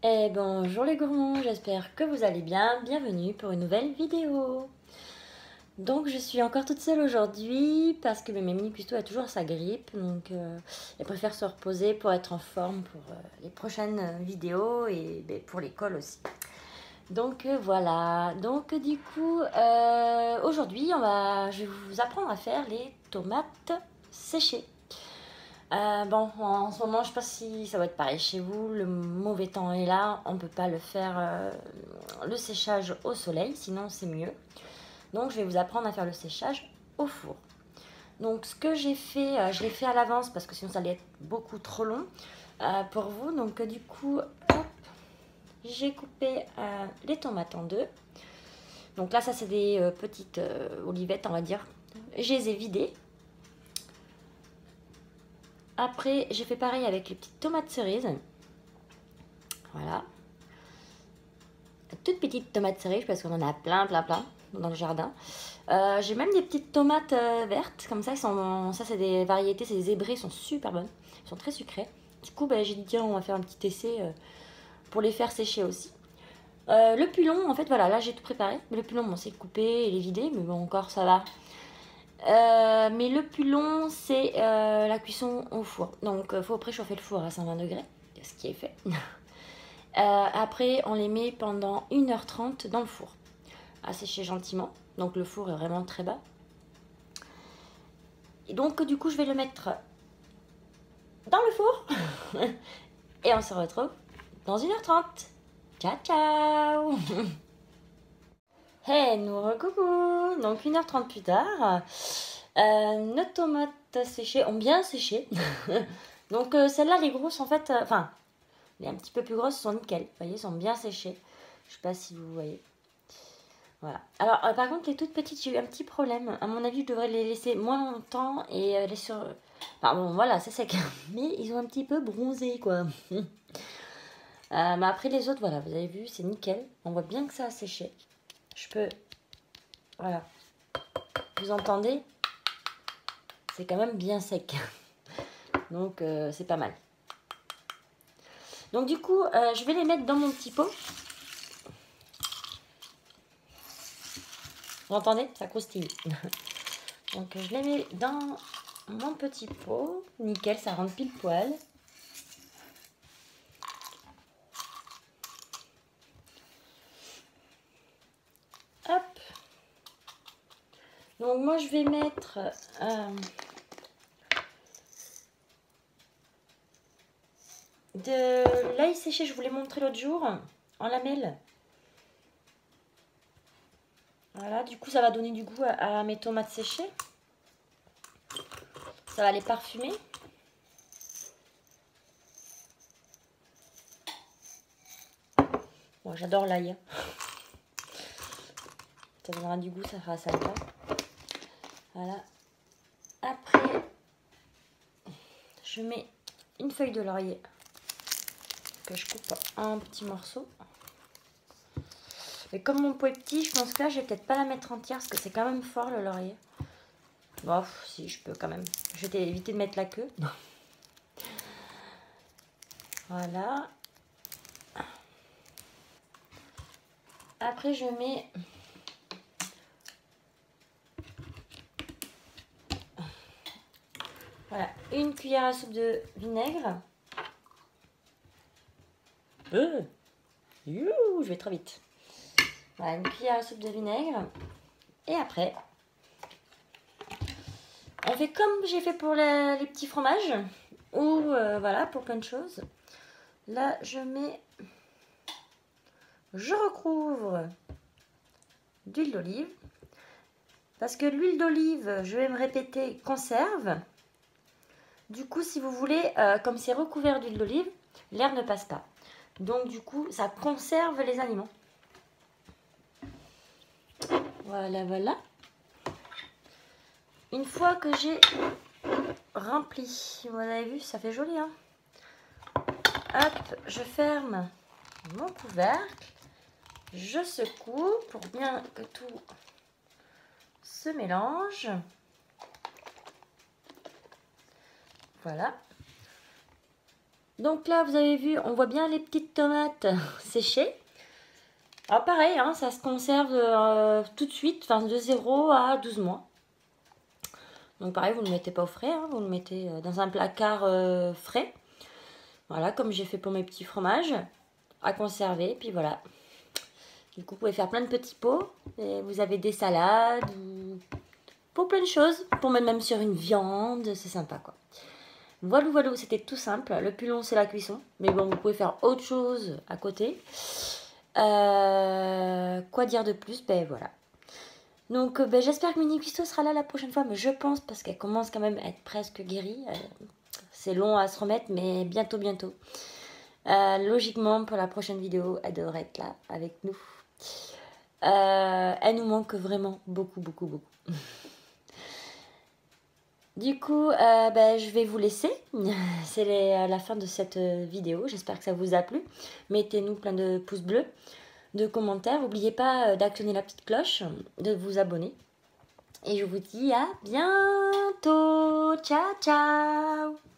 Et bonjour les gourmands, j'espère que vous allez bien. Bienvenue pour une nouvelle vidéo. Donc je suis encore toute seule aujourd'hui parce que Mémé Custo a toujours sa grippe. Donc elle préfère se reposer pour être en forme pour les prochaines vidéos et pour l'école aussi. Donc voilà, donc du coup aujourd'hui je vais vous apprendre à faire les tomates séchées. Bon, en ce moment, je sais pas si ça va être pareil chez vous. Le mauvais temps est là. On ne peut pas le faire le séchage au soleil, sinon c'est mieux. Donc, je vais vous apprendre à faire le séchage au four. Donc, ce que j'ai fait, je l'ai fait à l'avance parce que sinon ça allait être beaucoup trop long pour vous. Donc, du coup, hop, j'ai coupé les tomates en deux. Donc là, ça c'est des petites olivettes, on va dire. Je les ai vidées. Après, j'ai fait pareil avec les petites tomates cerises. Voilà. Toutes petites tomates cerises parce qu'on en a plein dans le jardin. J'ai même des petites tomates vertes comme ça. Ça c'est des variétés, c'est des zébrées, sont super bonnes. Elles sont très sucrées. Du coup, j'ai dit tiens, on va faire un petit essai pour les faire sécher aussi. Le pilon, en fait, voilà, là j'ai tout préparé. Le pilon, bon, c'est coupé et les vider, mais bon, encore ça va. Mais le pilon, c'est la cuisson au four. Donc, il faut préchauffer le four à 120 degrés, ce qui est fait. Après, on les met pendant 1h30 dans le four, à sécher gentiment. Donc, le four est vraiment très bas. Et donc, du coup, je vais le mettre dans le four. Et on se retrouve dans 1h30. Ciao, ciao. Hey, nous recoucou. Donc, 1h30 plus tard, nos tomates séchées ont bien séché. Donc, celles-là, les grosses, en fait, enfin, les un petit peu plus grosses sont nickel. Vous voyez, sont bien séchées. Je sais pas si vous voyez. Voilà. Alors, par contre, les toutes petites, j'ai eu un petit problème. À mon avis, je devrais les laisser moins longtemps et les sur. Enfin, bon, voilà, c'est sec. Mais ils ont un petit peu bronzé, quoi. Mais après, les autres, voilà, vous avez vu, c'est nickel. On voit bien que ça a séché. Je peux. Voilà. Vous entendez? C'est quand même bien sec. Donc, c'est pas mal. Donc, du coup, je vais les mettre dans mon petit pot. Vous entendez? Ça croustille. Donc, je les mets dans mon petit pot. Nickel, ça rentre pile poil. Hop. Donc, moi, je vais mettre de l'ail séché. Je vous l'ai montré l'autre jour en lamelles. Voilà, du coup, ça va donner du goût à mes tomates séchées. Ça va les parfumer. Bon, j'adore l'ail. Ça donnera du goût, ça fera sympa. Voilà. Après, je mets une feuille de laurier que je coupe en petits morceaux. Et comme mon pot est petit, je pense que là, je vais peut-être pas la mettre entière parce que c'est quand même fort le laurier. Bon, si, je peux quand même. Je vais éviter de mettre la queue. Voilà. Après, je mets voilà, une cuillère à soupe de vinaigre. Je vais trop vite. Voilà, une cuillère à soupe de vinaigre. Et après, on fait comme j'ai fait pour les petits fromages. Ou voilà, pour plein de choses. Là, je recouvre d'huile d'olive. Parce que l'huile d'olive, je vais me répéter, conserve. Du coup, si vous voulez, comme c'est recouvert d'huile d'olive, l'air ne passe pas. Donc, du coup, ça conserve les aliments. Voilà, voilà. Une fois que j'ai rempli, vous avez vu, ça fait joli, hein. Hop, je ferme mon couvercle. Je secoue pour bien que tout se mélange. Voilà. Donc là, vous avez vu, on voit bien les petites tomates séchées. Alors pareil, hein, ça se conserve tout de suite, enfin de 0 à 12 mois. Donc pareil, vous ne le mettez pas au frais, hein, vous le mettez dans un placard frais. Voilà, comme j'ai fait pour mes petits fromages à conserver. Puis voilà. Du coup, vous pouvez faire plein de petits pots. Et vous avez des salades ou pour plein de choses. Pour mettre même sur une viande, c'est sympa quoi. Voilà, voilà, c'était tout simple. Le plus long, c'est la cuisson. Mais bon, vous pouvez faire autre chose à côté. Quoi dire de plus? Ben voilà. Donc j'espère que Mini Cuistot sera là la prochaine fois. Mais je pense, parce qu'elle commence quand même à être presque guérie. C'est long à se remettre, mais bientôt, bientôt. Logiquement, pour la prochaine vidéo, elle devrait être là avec nous. Elle nous manque vraiment beaucoup, beaucoup, beaucoup. Du coup, je vais vous laisser. C'est la fin de cette vidéo. J'espère que ça vous a plu. Mettez-nous plein de pouces bleus, de commentaires. N'oubliez pas d'actionner la petite cloche, de vous abonner. Et je vous dis à bientôt. Ciao, ciao.